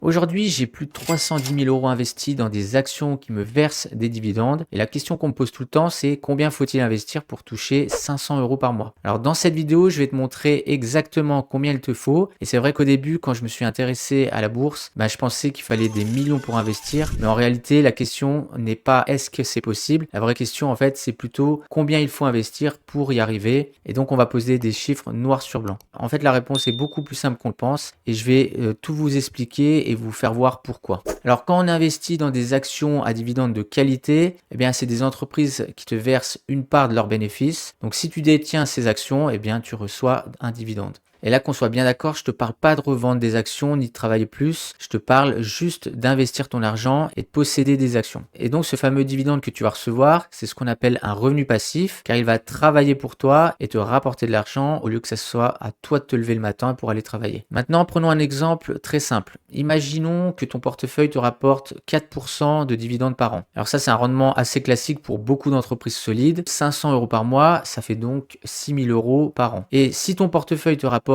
Aujourd'hui, j'ai plus de 310 000 euros investis dans des actions qui me versent des dividendes. Et la question qu'on me pose tout le temps, c'est combien faut-il investir pour toucher 500 euros par mois? Alors dans cette vidéo, je vais te montrer exactement combien il te faut. Et c'est vrai qu'au début, quand je me suis intéressé à la bourse, je pensais qu'il fallait des millions pour investir. Mais en réalité, la question n'est pas est-ce que c'est possible? La vraie question, en fait, c'est plutôt combien il faut investir pour y arriver. Et donc, on va poser des chiffres noir sur blanc. En fait, la réponse est beaucoup plus simple qu'on le pense. Et je vais tout vous expliquer et vous faire voir pourquoi. Alors quand on investit dans des actions à dividendes de qualité, eh bien c'est des entreprises qui te versent une part de leurs bénéfices. Donc si tu détiens ces actions, eh bien tu reçois un dividende. Et là, qu'on soit bien d'accord, je te parle pas de revendre des actions ni de travailler plus. Je te parle juste d'investir ton argent et de posséder des actions. Et donc, ce fameux dividende que tu vas recevoir, c'est ce qu'on appelle un revenu passif, car il va travailler pour toi et te rapporter de l'argent au lieu que ce soit à toi de te lever le matin pour aller travailler. Maintenant, prenons un exemple très simple. Imaginons que ton portefeuille te rapporte 4% de dividendes par an. Alors ça, c'est un rendement assez classique pour beaucoup d'entreprises solides. 500 euros par mois, ça fait donc 6 000 euros par an. Et si ton portefeuille te rapporte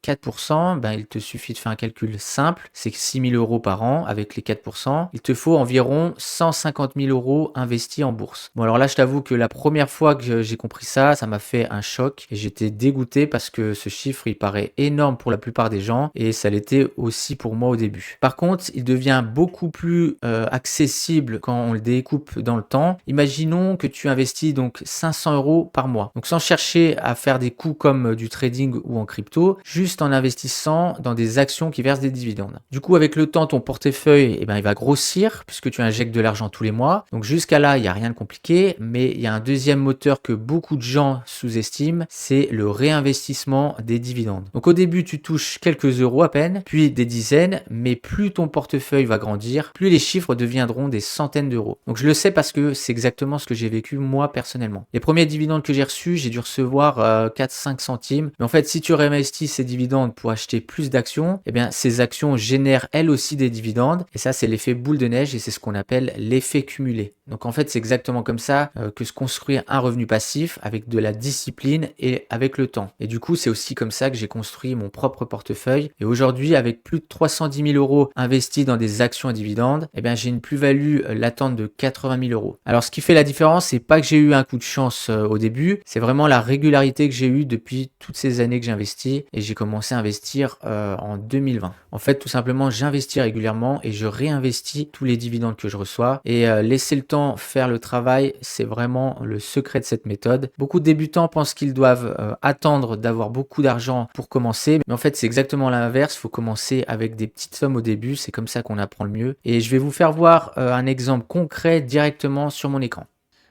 4%, il te suffit de faire un calcul simple, c'est 6 000 euros par an avec les 4%. Il te faut environ 150 000 euros investis en bourse. Bon alors là, je t'avoue que la première fois que j'ai compris ça, ça m'a fait un choc et j'étais dégoûté parce que ce chiffre, il paraît énorme pour la plupart des gens et ça l'était aussi pour moi au début. Par contre, il devient beaucoup plus accessible quand on le découpe dans le temps. Imaginons que tu investis donc 500 euros par mois. Donc sans chercher à faire des coups comme du trading ou en crypto, juste en investissant dans des actions qui versent des dividendes. Du coup, avec le temps, ton portefeuille, il va grossir puisque tu injectes de l'argent tous les mois. Donc jusqu'à là, il n'y a rien de compliqué, mais il y a un deuxième moteur que beaucoup de gens sous-estiment, c'est le réinvestissement des dividendes. Donc au début, tu touches quelques euros à peine, puis des dizaines, mais plus ton portefeuille va grandir, plus les chiffres deviendront des centaines d'euros. Donc je le sais parce que c'est exactement ce que j'ai vécu moi personnellement. Les premiers dividendes que j'ai reçus, j'ai dû recevoir 4-5 centimes. Mais en fait, si tu réinvestis ces dividendes pour acheter plus d'actions, ces actions génèrent elles aussi des dividendes. Et ça, c'est l'effet boule de neige et c'est ce qu'on appelle l'effet cumulé. Donc en fait, c'est exactement comme ça que se construit un revenu passif avec de la discipline et avec le temps. Et du coup, c'est aussi comme ça que j'ai construit mon propre portefeuille. Et aujourd'hui, avec plus de 310 000 euros investis dans des actions à dividendes, j'ai une plus-value latente de 80 000 euros. Alors ce qui fait la différence, c'est pas que j'ai eu un coup de chance au début, c'est vraiment la régularité que j'ai eue depuis toutes ces années que j'investis et j'ai commencé à investir en 2020. En fait, tout simplement, j'investis régulièrement et je réinvestis tous les dividendes que je reçois et laisser le temps faire le travail, c'est vraiment le secret de cette méthode. Beaucoup de débutants pensent qu'ils doivent attendre d'avoir beaucoup d'argent pour commencer, mais en fait, c'est exactement l'inverse. Il faut commencer avec des petites sommes au début, c'est comme ça qu'on apprend le mieux. Et je vais vous faire voir un exemple concret directement sur mon écran.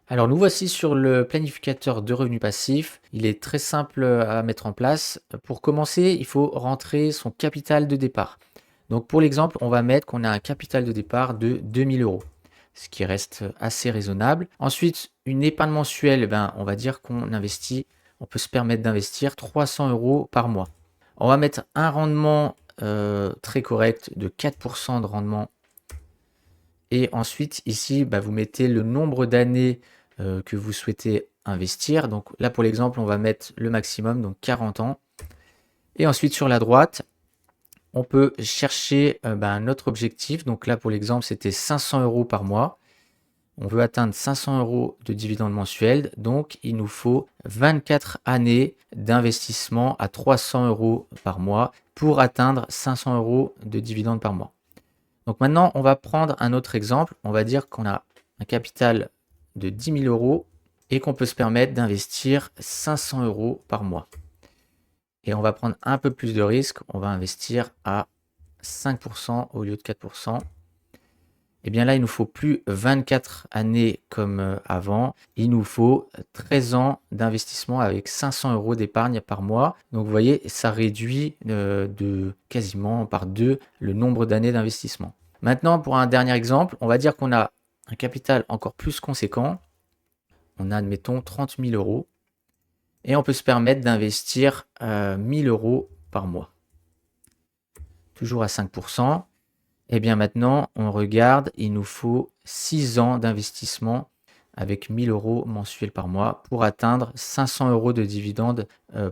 Alors nous voici sur le planificateur de revenus passifs. Il est très simple à mettre en place. Pour commencer, il faut rentrer son capital de départ. Donc pour l'exemple, on va mettre qu'on a un capital de départ de 2000 euros, ce qui reste assez raisonnable. Ensuite, une épargne mensuelle, on va dire qu'on investit, on peut se permettre d'investir 300 euros par mois. On va mettre un rendement très correct de 4% de rendement. Et ensuite, ici, vous mettez le nombre d'années que vous souhaitez investir. Donc là, pour l'exemple, on va mettre le maximum, donc 40 ans. Et ensuite, sur la droite, on peut chercher notre objectif. Donc là, pour l'exemple, c'était 500 euros par mois. On veut atteindre 500 euros de dividendes mensuels. Donc, il nous faut 24 années d'investissement à 300 euros par mois pour atteindre 500 euros de dividendes par mois. Donc maintenant, on va prendre un autre exemple. On va dire qu'on a un capital de 10 000 euros et qu'on peut se permettre d'investir 500 euros par mois. Et on va prendre un peu plus de risque. On va investir à 5% au lieu de 4%. Et bien là, il nous faut plus 24 années comme avant. Il nous faut 13 ans d'investissement avec 500 euros d'épargne par mois. Donc vous voyez, ça réduit de quasiment par 2 le nombre d'années d'investissement. Maintenant, pour un dernier exemple, on va dire qu'on a un capital encore plus conséquent. On a, admettons, 30 000 euros. Et on peut se permettre d'investir 1 000 euros par mois. Toujours à 5%. Et bien maintenant, on regarde, il nous faut 6 ans d'investissement avec 1000 euros mensuels par mois pour atteindre 500 euros de dividendes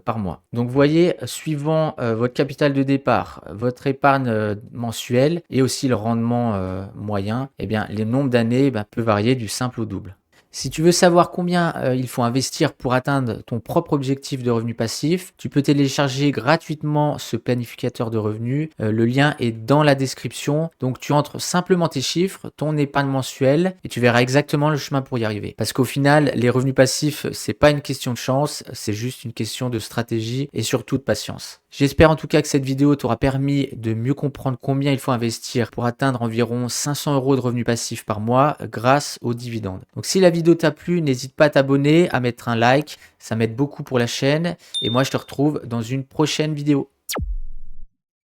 par mois. Donc vous voyez, suivant votre capital de départ, votre épargne mensuelle et aussi le rendement moyen, eh bien, les nombres d'années peut varier du simple au double. Si tu veux savoir combien il faut investir pour atteindre ton propre objectif de revenu passif, tu peux télécharger gratuitement ce planificateur de revenus. Le lien est dans la description. Donc tu entres simplement tes chiffres, ton épargne mensuelle et tu verras exactement le chemin pour y arriver. Parce qu'au final, les revenus passifs, c'est pas une question de chance, c'est juste une question de stratégie et surtout de patience. J'espère en tout cas que cette vidéo t'aura permis de mieux comprendre combien il faut investir pour atteindre environ 500 euros de revenus passifs par mois grâce aux dividendes. Donc si la vidéo t'a plu, n'hésite pas à t'abonner, à mettre un like, ça m'aide beaucoup pour la chaîne et moi je te retrouve dans une prochaine vidéo.